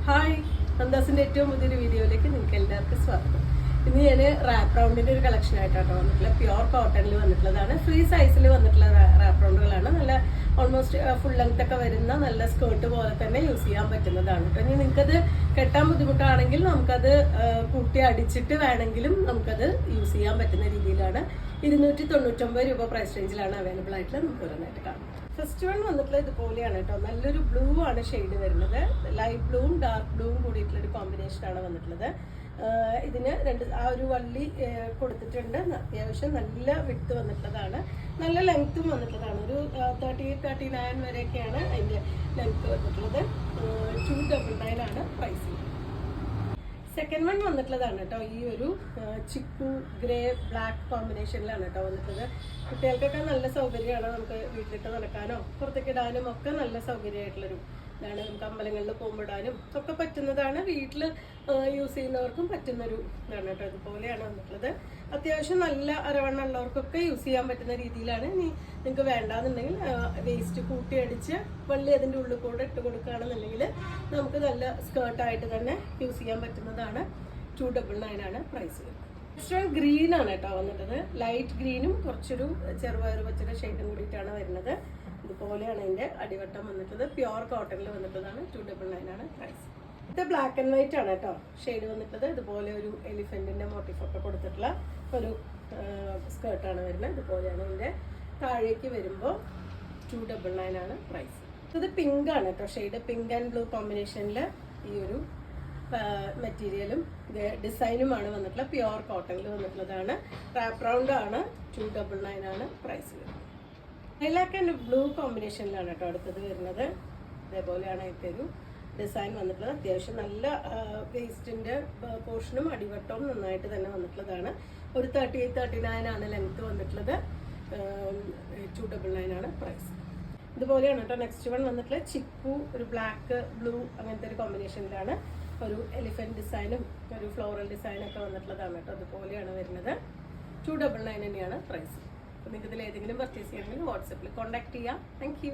Hi, നന്ദാസിന്റെ ഏറ്റവും പുതിയൊരു വീഡിയോയിലേക്ക് നിങ്ങൾക്ക് എല്ലാവർക്കും സ്വാഗതം. ഇന്ന് ഞാൻ റാപ്പ് റൗണ്ടിന്റെ ഒരു കളക്ഷൻ ആയിട്ടാണ് വന്നിട്ടുള്ളത്. പ്യുവർ കോട്ടണിൽ വന്നിട്ടുള്ളതാണ്. ഫ്രീ സൈസിൽ വന്നിട്ടുള്ള റാപ്പ് റൗണ്ടുകളാണ്. നല്ല ഓൾമോസ്റ്റ് ഫുൾ ലെങ്ത് ഒക്കെ വരുന്ന നല്ല സ്കേർട്ട് പോലെ തന്നെ യൂസ് ചെയ്യാൻ പറ്റുന്നതാണ് കേട്ടോ. ഇനി നിങ്ങൾക്കത് കെട്ടാൻ ബുദ്ധിമുട്ടാണെങ്കിൽ നമുക്കത് കൂട്ടി അടിച്ചിട്ട് വേണമെങ്കിലും നമുക്കത് യൂസ് ചെയ്യാൻ പറ്റുന്ന രീതിയിലാണ്. 299 രൂപ പ്രൈസ് റേഞ്ചിലാണ് അവൈലബിൾ ആയിട്ടുള്ളത്. നമുക്ക് ഓരോന്നായിട്ട് കാണാം. ഫസ്റ്റ് വൺ വന്നിട്ടുള്ളത് ഇതുപോലെയാണ് കേട്ടോ. നല്ലൊരു ബ്ലൂ ആണ് ഷെയ്ഡ് വരുന്നത്. ലൈറ്റ് ബ്ലൂവും ഡാർക്ക് ബ്ലൂവും കൂടിയിട്ടുള്ള ഒരു കോമ്പിനേഷൻ ആണ് വന്നിട്ടുള്ളത്. ഇതിന് ആ ഒരു വള്ളി കൊടുത്തിട്ടുണ്ട്. അത്യാവശ്യം നല്ല വിട്ട് വന്നിട്ടുള്ളതാണ്. നല്ല ലെങ്ത്തും വന്നിട്ടുള്ളതാണ്. ഒരു 38-39 വരെയൊക്കെയാണ് അതിൻ്റെ ലെങ്ത്ത് വന്നിട്ടുള്ളത്. 299 ആണ് പ്രൈസ്. സെക്കൻഡ് വൺ വന്നിട്ടുള്ളതാണ് കേട്ടോ. ഈ ഒരു ചിക്കു ഗ്രേ ബ്ലാക്ക് കോമ്പിനേഷനിലാണ് കേട്ടോ വന്നിട്ടുള്ളത്. കുട്ടികൾക്കൊക്കെ നല്ല സൗകര്യമാണ്. നമുക്ക് വീട്ടിലിട്ട് നടക്കാനോ പുറത്തേക്ക് ഇടാനും ഒക്കെ നല്ല സൗകര്യമായിട്ടുള്ളൊരു ഇതാണ്. നമുക്ക് അമ്പലങ്ങളിൽ പോകുമ്പോഴാനും ഒക്കെ പറ്റുന്നതാണ്. വീട്ടിൽ യൂസ് ചെയ്യുന്നവർക്കും പറ്റുന്നൊരു ഇതാണ് കേട്ടോ. ഇതുപോലെയാണ് വന്നിട്ടുള്ളത്. അത്യാവശ്യം നല്ല അരവണ്ണം ഉള്ളവർക്കൊക്കെ യൂസ് ചെയ്യാൻ പറ്റുന്ന രീതിയിലാണ്. ഇനി നിങ്ങൾക്ക് വേണ്ടാന്നുണ്ടെങ്കിൽ വേസ്റ്റ് കൂട്ടി അടിച്ച് വള്ളി അതിൻ്റെ ഉള്ളിൽ കൂടെ ഇട്ട് കൊടുക്കുകയാണെന്നുണ്ടെങ്കിൽ നമുക്ക് നല്ല സ്കേർട്ടായിട്ട് തന്നെ യൂസ് ചെയ്യാൻ പറ്റുന്നതാണ്. 299 ആണ് പ്രൈസ്. നെക്സ്റ്റ് ഗ്രീൻ ആണ് കേട്ടോ വന്നിട്ടത്. ലൈറ്റ് ഗ്രീനും കുറച്ചൊരു ചെറുപയർ പച്ചയുടെ ഷെയ്ഡും കൂടിയിട്ടാണ് വരുന്നത്. ഇതുപോലെയാണ് അതിൻ്റെ അടിവട്ടം വന്നിട്ടുള്ളത്. പ്യുവർ കോട്ടണിൽ വന്നിട്ടതാണ്. 299 ആണ് പ്രൈസ്. ഇത് ബ്ലാക്ക് ആൻഡ് വൈറ്റ് ആണ് കേട്ടോ ഷെയ്ഡ് വന്നിട്ടുള്ളത്. ഇതുപോലെ ഒരു എലിഫന്റിന്റെ മോട്ടീഫൊക്കെ കൊടുത്തിട്ടുള്ള ഒരു സ്കേർട്ടാണ് വരുന്നത്. ഇതുപോലെയാണ് ഇതിൻ്റെ താഴേക്ക് വരുമ്പോൾ 299 ആണ് പ്രൈസ്. ഇത് പിങ്ക് ആണ് കേട്ടോ ഷെയ്ഡ്. പിങ്ക് ആൻഡ് ബ്ലൂ കോമ്പിനേഷനിൽ ഈ ഒരു മെറ്റീരിയലും ഡിസൈനുമാണ് വന്നിട്ടുള്ളത്. പ്യുവർ കോട്ടണിൽ വന്നിട്ടുള്ളതാണ്. റാപ്പ് റൗണ്ട് ആണ്. 299 ആണ് പ്രൈസ് വരുന്നത്. ലൈലാക്ക് ആൻഡ് ബ്ലൂ കോമ്പിനേഷനിലാണ് കേട്ടോ അടുത്തത് വരുന്നത്. ഇതേപോലെയാണ് അതിൻ്റെ ഒരു ഡിസൈൻ വന്നിട്ടുള്ളത്. അത്യാവശ്യം നല്ല വേസ്റ്റിൻ്റെ പോർഷനും അടിവട്ടവും നന്നായിട്ട് തന്നെ വന്നിട്ടുള്ളതാണ്. ഒരു 38-39 ആണ് ലെങ്ത്ത് വന്നിട്ടുള്ളത്. 299 ആണ് പ്രൈസ്. ഇതുപോലെയാണ് കേട്ടോ നെക്സ്റ്റ് വൺ വന്നിട്ടുള്ളത്. ചിക്കു ഒരു ബ്ലാക്ക് ബ്ലൂ അങ്ങനത്തെ ഒരു കോമ്പിനേഷനിലാണ്. ഒരു എലിഫന്റ് ഡിസൈനും ഒരു ഫ്ലോറൽ ഡിസൈനും ഒക്കെ വന്നിട്ടുള്ളതാണ് കേട്ടോ. അതുപോലെയാണ് വരുന്നത്. 299 തന്നെയാണ് പ്രൈസ്. അപ്പോൾ നിങ്ങൾക്ക് ഇതിൽ ഏതെങ്കിലും പർച്ചേസ് ചെയ്യണമെങ്കിൽ വാട്സപ്പിൽ കോൺടാക്ട് ചെയ്യാം. Thank you.